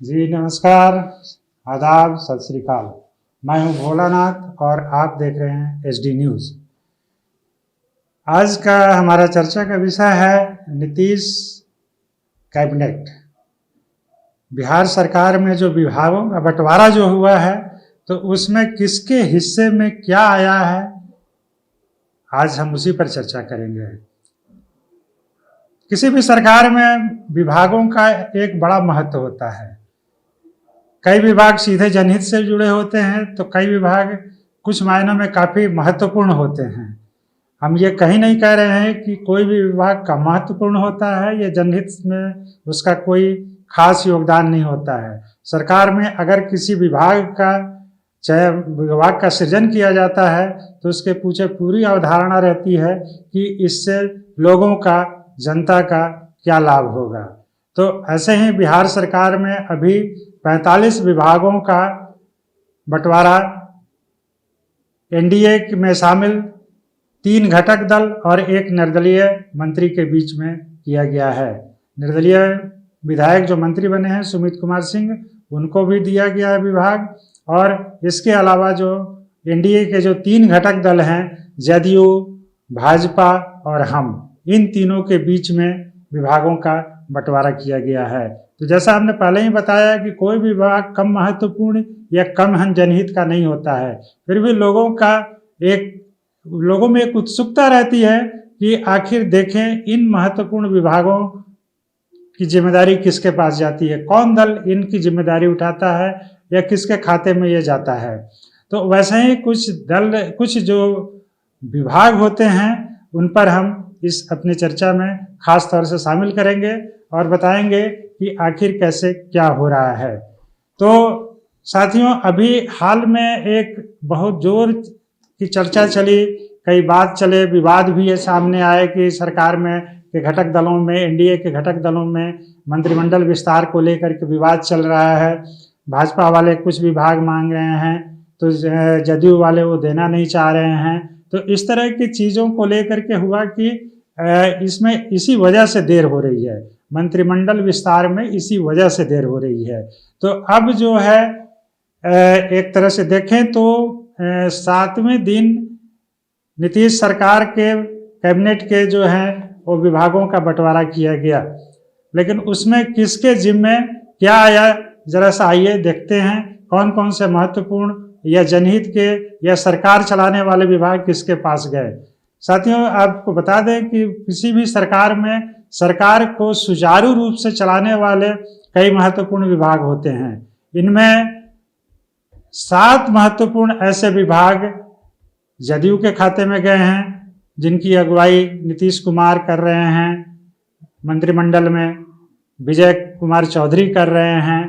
जी नमस्कार, आदाब, सत श्री अकाल। मैं हूं भोलानाथ और आप देख रहे हैं एचडी न्यूज़। आज का हमारा चर्चा का विषय है नीतीश कैबिनेट। बिहार सरकार में जो विभागों का बंटवारा जो हुआ है तो उसमें किसके हिस्से में क्या आया है, आज हम उसी पर चर्चा करेंगे। किसी भी सरकार में विभागों का एक बड़ा महत्व होता है। कई विभाग सीधे जनहित से जुड़े होते हैं तो कई विभाग कुछ मायनों में काफ़ी महत्वपूर्ण होते हैं। हम ये कहीं नहीं कह रहे हैं कि कोई भी विभाग का महत्वपूर्ण होता है या जनहित में उसका कोई खास योगदान नहीं होता है। सरकार में अगर किसी विभाग का सृजन किया जाता है तो उसके पीछे पूरी अवधारणा रहती है कि इससे लोगों का, जनता का क्या लाभ होगा। तो ऐसे ही बिहार सरकार में अभी 45 विभागों का बंटवारा एनडीए में शामिल 3 घटक दल और एक निर्दलीय मंत्री के बीच में किया गया है। निर्दलीय विधायक जो मंत्री बने हैं सुमित कुमार सिंह, उनको भी दिया गया है विभाग। और इसके अलावा जो एनडीए के जो 3 घटक दल हैं, जदयू, भाजपा और हम, इन तीनों के बीच में विभागों का बंटवारा किया गया है। तो जैसा हमने पहले ही बताया कि कोई भी विभाग कम महत्वपूर्ण या कम जनहित का नहीं होता है, फिर भी लोगों में एक उत्सुकता रहती है कि आखिर देखें इन महत्वपूर्ण विभागों की जिम्मेदारी किसके पास जाती है, कौन दल इनकी जिम्मेदारी उठाता है या किसके खाते में ये जाता है। तो वैसे ही कुछ जो विभाग होते हैं उन पर हम इस अपनी चर्चा में खास तौर से शामिल करेंगे और बताएंगे कि आखिर कैसे क्या हो रहा है। तो साथियों, अभी हाल में एक बहुत जोर की चर्चा चली, कई बात चले, विवाद भी ये सामने आए कि सरकार में के घटक दलों में, एनडीए के घटक दलों में मंत्रिमंडल विस्तार को लेकर के विवाद चल रहा है। भाजपा वाले कुछ विभाग मांग रहे हैं तो जदयू वाले वो देना नहीं चाह रहे हैं। तो इस तरह की चीज़ों को लेकर के हुआ कि इसमें इसी वजह से देर हो रही है, मंत्रिमंडल विस्तार में इसी वजह से देर हो रही है। तो अब जो है एक तरह से देखें तो 7वें दिन नीतीश सरकार के कैबिनेट के जो हैं वो विभागों का बंटवारा किया गया, लेकिन उसमें किसके जिम्मे क्या आया, जरा सा आइए देखते हैं कौन कौन से महत्वपूर्ण या जनहित के या सरकार चलाने वाले विभाग किसके पास गए। साथियों, आपको बता दें कि किसी भी सरकार में सरकार को सुचारू रूप से चलाने वाले कई महत्वपूर्ण विभाग होते हैं। इनमें 7 महत्वपूर्ण ऐसे विभाग जदयू के खाते में गए हैं जिनकी अगुवाई नीतीश कुमार कर रहे हैं मंत्रिमंडल में, विजय कुमार चौधरी कर रहे हैं,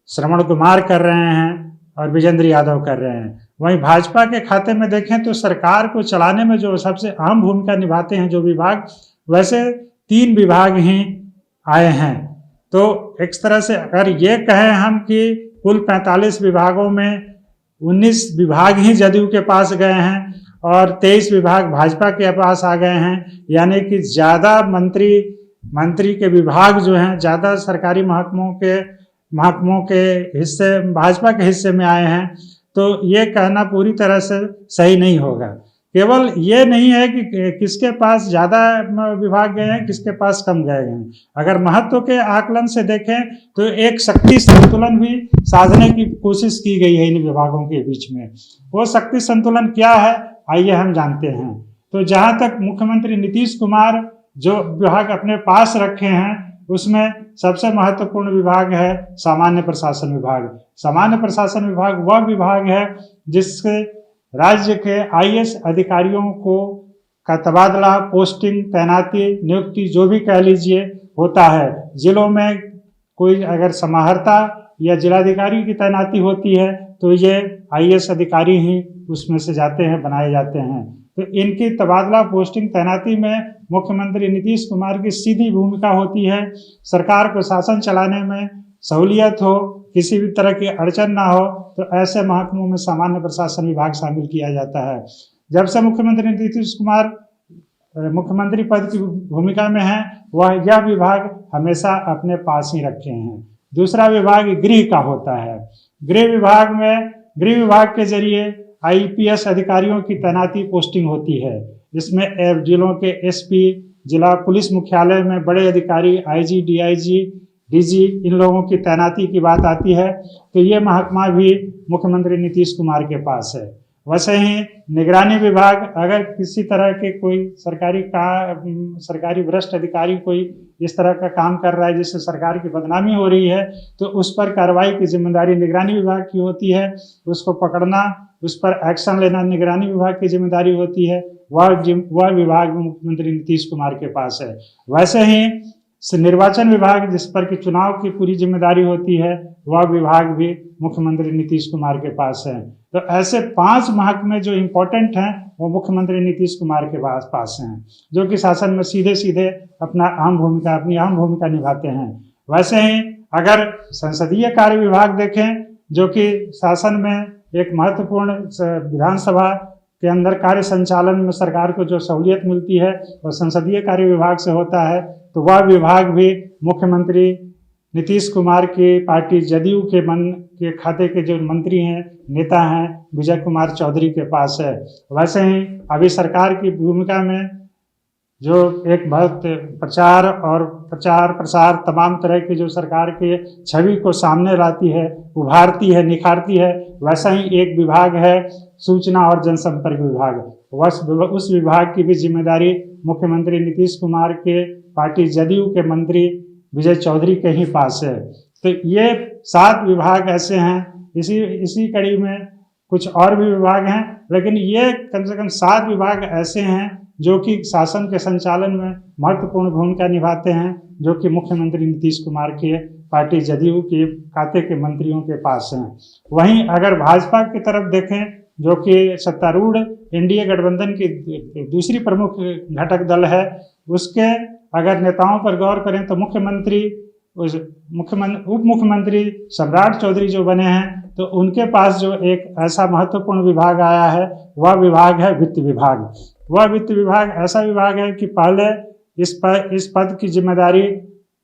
श्रवण कुमार कर रहे हैं और विजेंद्र यादव कर रहे हैं। वहीं भाजपा के खाते में देखें तो सरकार को चलाने में जो सबसे अहम भूमिका निभाते हैं जो विभाग, वैसे 3 विभाग ही आए हैं। तो एक तरह से अगर ये कहें हम कि कुल 45 विभागों में 19 विभाग ही जदयू के पास गए हैं और 23 विभाग भाजपा के पास आ गए हैं, यानी कि ज़्यादा मंत्री के विभाग जो हैं, ज़्यादा सरकारी महकमों के हिस्से भाजपा के हिस्से में आए हैं। तो ये कहना पूरी तरह से सही नहीं होगा। केवल ये नहीं है कि किसके पास ज़्यादा विभाग गए हैं, किसके पास कम गए हैं। अगर महत्व के आकलन से देखें तो एक शक्ति संतुलन भी साधने की कोशिश की गई है इन विभागों के बीच में। वो शक्ति संतुलन क्या है, आइए हम जानते हैं। तो जहाँ तक मुख्यमंत्री नीतीश कुमार जो विभाग अपने पास रखे हैं उसमें सबसे महत्वपूर्ण विभाग है सामान्य प्रशासन विभाग। सामान्य प्रशासन विभाग वह विभाग है जिससे राज्य के आईएएस अधिकारियों का तबादला, पोस्टिंग, तैनाती, नियुक्ति जो भी कह लीजिए होता है। जिलों में कोई अगर समाहर्ता या जिलाधिकारी की तैनाती होती है तो ये आईएएस अधिकारी ही उसमें से जाते हैं, बनाए जाते हैं। तो इनकी तबादला, पोस्टिंग, तैनाती में मुख्यमंत्री नीतीश कुमार की सीधी भूमिका होती है। सरकार को शासन चलाने में सहूलियत हो, किसी भी तरह की अड़चन ना हो, तो ऐसे महकमों में सामान्य प्रशासन विभाग शामिल किया जाता है। जब से मुख्यमंत्री नीतीश कुमार मुख्यमंत्री पद की भूमिका में हैं, वह यह विभाग हमेशा अपने पास ही रखे हैं। दूसरा विभाग गृह का होता है। गृह विभाग के जरिए IPS अधिकारियों की तैनाती पोस्टिंग होती है। इसमें जिलों के SP, जिला पुलिस मुख्यालय में बड़े अधिकारी IG, DIG, DG इन लोगों की तैनाती की बात आती है तो ये महकमा भी मुख्यमंत्री नीतीश कुमार के पास है। वैसे ही निगरानी विभाग, अगर किसी तरह के कोई सरकारी वरिष्ठ अधिकारी कोई इस तरह का काम कर रहा है जिससे सरकार की बदनामी हो रही है तो उस पर कार्रवाई की जिम्मेदारी निगरानी विभाग की होती है। उसको पकड़ना, उस पर एक्शन लेना निगरानी विभाग की जिम्मेदारी होती है। वह विभाग मुख्यमंत्री नीतीश कुमार के पास है। वैसे ही निर्वाचन विभाग, जिस पर कि चुनाव की पूरी जिम्मेदारी होती है, वह विभाग भी मुख्यमंत्री नीतीश कुमार के पास है। तो ऐसे 5 महकमे जो इम्पोर्टेंट हैं वो मुख्यमंत्री नीतीश कुमार के पास हैं, जो कि शासन में सीधे सीधे अपनी अहम भूमिका निभाते हैं। वैसे ही अगर संसदीय कार्य विभाग देखें, जो कि शासन में एक महत्वपूर्ण विधानसभा के अंदर कार्य संचालन में सरकार को जो सहूलियत मिलती है वह संसदीय कार्य विभाग से होता है, तो वह विभाग भी मुख्यमंत्री नीतीश कुमार की पार्टी जदयू के खाते के जो मंत्री हैं, नेता हैं, विजय कुमार चौधरी के पास है। वैसे ही अभी सरकार की भूमिका में जो एक बहुत प्रचार प्रसार तमाम तरह की जो सरकार के छवि को सामने लाती है, उभारती है, निखारती है, वैसा ही एक विभाग है सूचना और जनसंपर्क विभाग। उस विभाग की भी जिम्मेदारी मुख्यमंत्री नीतीश कुमार के पार्टी जदयू के मंत्री विजय चौधरी के ही पास है। तो ये 7 विभाग ऐसे हैं। इसी कड़ी में कुछ और भी विभाग हैं, लेकिन ये कम से कम 7 विभाग ऐसे हैं जो कि शासन के संचालन में महत्वपूर्ण भूमिका निभाते हैं, जो कि मुख्यमंत्री नीतीश कुमार के पार्टी जदयू के खाते के मंत्रियों के पास हैं। वहीं अगर भाजपा की तरफ देखें, जो कि सत्तारूढ़ एनडीए गठबंधन की दूसरी प्रमुख घटक दल है, उसके अगर नेताओं पर गौर करें तो उप मुख्यमंत्री सम्राट चौधरी जो बने हैं, तो उनके पास जो एक ऐसा महत्वपूर्ण विभाग आया है वह विभाग है वित्त विभाग। वह वित्त विभाग ऐसा विभाग है कि पहले इस पद की जिम्मेदारी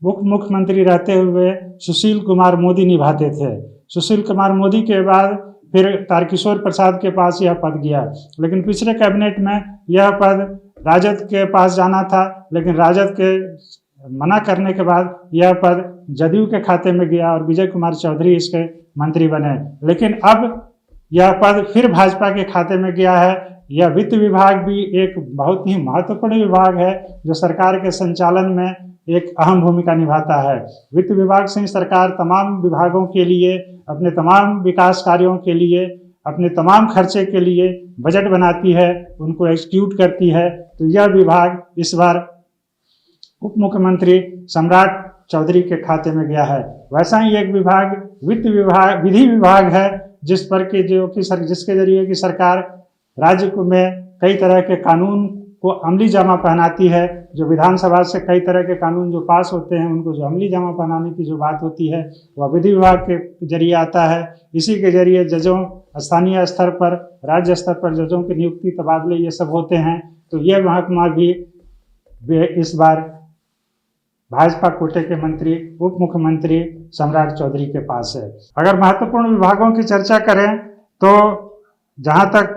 उप मुख्यमंत्री रहते हुए सुशील कुमार मोदी निभाते थे। सुशील कुमार मोदी के बाद फिर तारकिशोर प्रसाद के पास यह पद गया, लेकिन पिछले कैबिनेट में यह पद राजद के पास जाना था, लेकिन राजद के मना करने के बाद यह पद जदयू के खाते में गया और विजय कुमार चौधरी इसके मंत्री बने। लेकिन अब यह पद फिर भाजपा के खाते में गया है। यह वित्त विभाग भी एक बहुत ही महत्वपूर्ण विभाग है जो सरकार के संचालन में एक अहम भूमिका निभाता है। वित्त विभाग से ही सरकार तमाम विभागों के लिए, अपने तमाम विकास कार्यों के लिए, अपने तमाम खर्चे के लिए बजट बनाती है, उनको एग्जीक्यूट करती है। तो यह विभाग इस बार उप मुख्यमंत्री सम्राट चौधरी के खाते में गया है। वैसा ही एक विभाग विधि विभाग है, जिसके जरिए कि सरकार राज्य में कई तरह के कानून को अमली जामा पहनाती है। जो विधानसभा से कई तरह के कानून जो पास होते हैं, उनको जो अमली जामा पहनाने की जो बात होती है वह विधि विभाग के जरिए आता है। इसी के जरिए जजों, स्थानीय स्तर पर, राज्य स्तर पर जजों की नियुक्ति, तबादले ये सब होते हैं। तो ये महकमा भी इस बार भाजपा कोटे के मंत्री उप मुख्यमंत्री सम्राट चौधरी के पास है। अगर महत्वपूर्ण विभागों की चर्चा करें तो जहां तक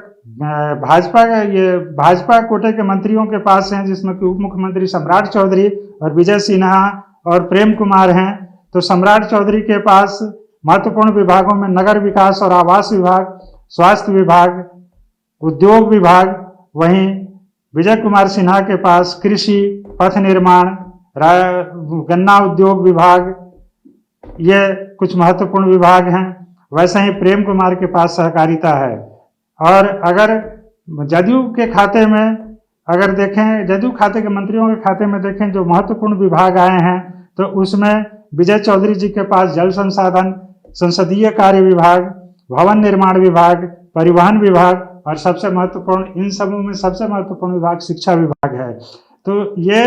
भाजपा कोटे के मंत्रियों के पास हैं, जिसमें कि उप मुख्यमंत्री सम्राट चौधरी और विजय सिन्हा और प्रेम कुमार हैं, तो सम्राट चौधरी के पास महत्वपूर्ण विभागों में नगर विकास और आवास विभाग, स्वास्थ्य विभाग, उद्योग विभाग, वहीं विजय कुमार सिन्हा के पास कृषि, पथ निर्माण, गन्ना उद्योग विभाग, ये कुछ महत्वपूर्ण विभाग हैं। वैसे ही प्रेम कुमार के पास सहकारिता है। और अगर जदयू के खाते में अगर देखें, जदयू खाते के मंत्रियों के खाते में देखें जो महत्वपूर्ण विभाग आए हैं, तो उसमें विजय चौधरी जी के पास जल संसाधन, संसदीय कार्य विभाग, भवन निर्माण विभाग, परिवहन विभाग और सबसे महत्वपूर्ण, इन सबों में सबसे महत्वपूर्ण विभाग शिक्षा विभाग है। तो ये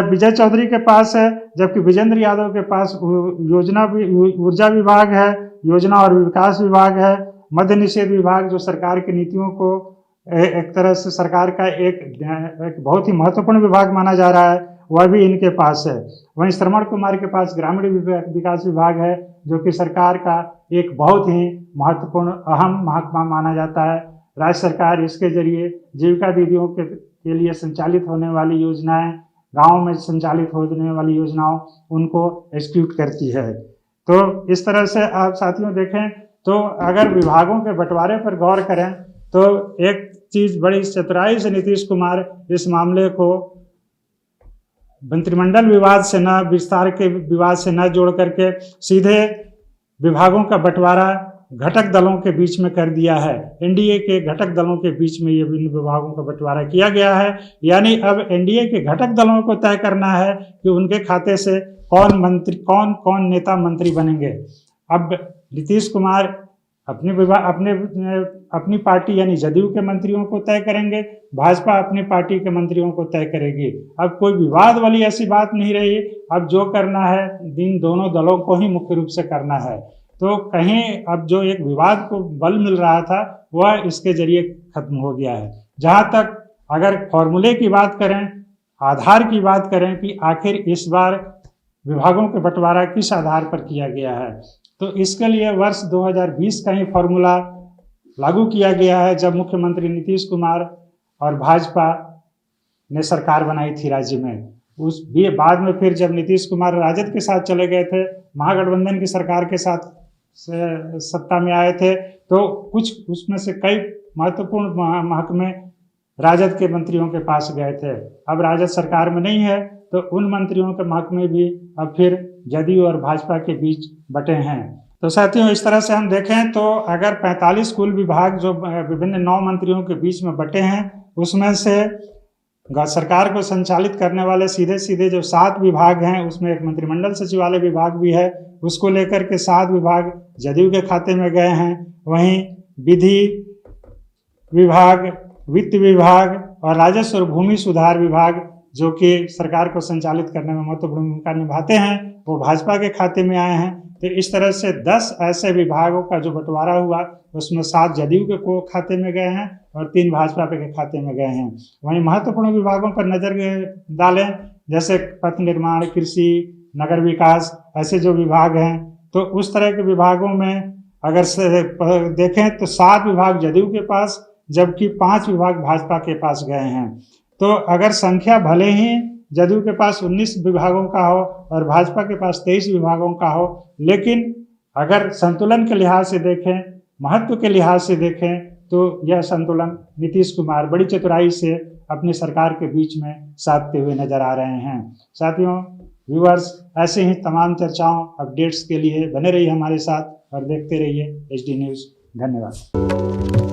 विजय चौधरी के पास है, जबकि विजेंद्र यादव के पास ऊर्जा विभाग है, योजना और विकास विभाग है, मद्य निषेध विभाग जो सरकार की नीतियों को एक तरह से सरकार का एक बहुत ही महत्वपूर्ण विभाग माना जा रहा है, वह भी इनके पास है। वहीं श्रवण कुमार के पास ग्रामीण विकास विभाग है, जो कि सरकार का एक बहुत ही महत्वपूर्ण अहम महकमा माना जाता है। राज्य सरकार इसके जरिए जीविका दीदियों के लिए संचालित होने वाली योजनाएं, गाँव में संचालित होने वाली योजनाओं, उनको एग्जीक्यूट करती है। तो इस तरह से आप साथियों देखें तो अगर विभागों के बंटवारे पर गौर करें तो एक चीज बड़ी चतुराई से नीतीश कुमार इस मामले को मंत्रिमंडल विवाद से न, विस्तार के विवाद से न जोड़ करके सीधे विभागों का बंटवारा घटक दलों के बीच में कर दिया है। एनडीए के घटक दलों के बीच में ये विभागों का बंटवारा किया गया है। यानी अब एनडीए के घटक दलों को तय करना है कि उनके खाते से कौन नेता मंत्री बनेंगे। अब नीतीश कुमार अपनी पार्टी यानी जदयू के मंत्रियों को तय करेंगे, भाजपा अपनी पार्टी के मंत्रियों को तय करेगी। अब कोई विवाद वाली ऐसी बात नहीं रही। अब जो करना है इन दोनों दलों को ही मुख्य रूप से करना है। तो कहीं अब जो एक विवाद को बल मिल रहा था वह इसके जरिए खत्म हो गया है। जहां तक अगर फॉर्मूले की बात करें, आधार की बात करें कि आखिर इस बार विभागों के बंटवारा किस आधार पर किया गया है, तो इसके लिए वर्ष 2020 का ही फॉर्मूला लागू किया गया है, जब मुख्यमंत्री नीतीश कुमार और भाजपा ने सरकार बनाई थी राज्य में। उस बाद में फिर जब नीतीश कुमार राजद के साथ चले गए थे, महागठबंधन की सरकार के साथ सत्ता में आए थे, तो कुछ उसमें से कई महत्वपूर्ण महकमे राजद के मंत्रियों के पास गए थे। अब राजद सरकार में नहीं है तो उन मंत्रियों के महकमे भी अब फिर जदयू और भाजपा के बीच बटे हैं। तो साथियों इस तरह से हम देखें तो अगर 45 कुल विभाग जो विभिन्न 9 मंत्रियों के बीच में बटे हैं, उसमें से सरकार को संचालित करने वाले सीधे सीधे जो 7 विभाग हैं, उसमें एक मंत्रिमंडल सचिवालय विभाग भी है, उसको लेकर के 7 विभाग जदयू के खाते में गए हैं। वहीं विधि विभाग, वित्त विभाग और राजस्व और भूमि सुधार विभाग, जो कि सरकार को संचालित करने में महत्वपूर्ण भूमिका निभाते हैं, वो भाजपा के खाते में आए हैं। तो इस तरह से 10 ऐसे विभागों का जो बंटवारा हुआ, उसमें 7 जदयू के खाते में गए हैं और 3 भाजपा के खाते में गए हैं। वहीं महत्वपूर्ण विभागों पर नजर डालें, जैसे पथ निर्माण, कृषि, नगर विकास, ऐसे जो विभाग हैं, तो उस तरह के विभागों में अगर देखें तो 7 विभाग जदयू के पास, जबकि 5 विभाग भाजपा के पास गए हैं। तो अगर संख्या भले ही जदयू के पास 19 विभागों का हो और भाजपा के पास 23 विभागों का हो, लेकिन अगर संतुलन के लिहाज से देखें, महत्व के लिहाज से देखें, तो यह संतुलन नीतीश कुमार बड़ी चतुराई से अपनी सरकार के बीच में साधते हुए नजर आ रहे हैं। साथियों, व्यूअर्स, ऐसे ही तमाम चर्चाओं, अपडेट्स के लिए बने रहिए हमारे साथ और देखते रहिए HD न्यूज़। धन्यवाद।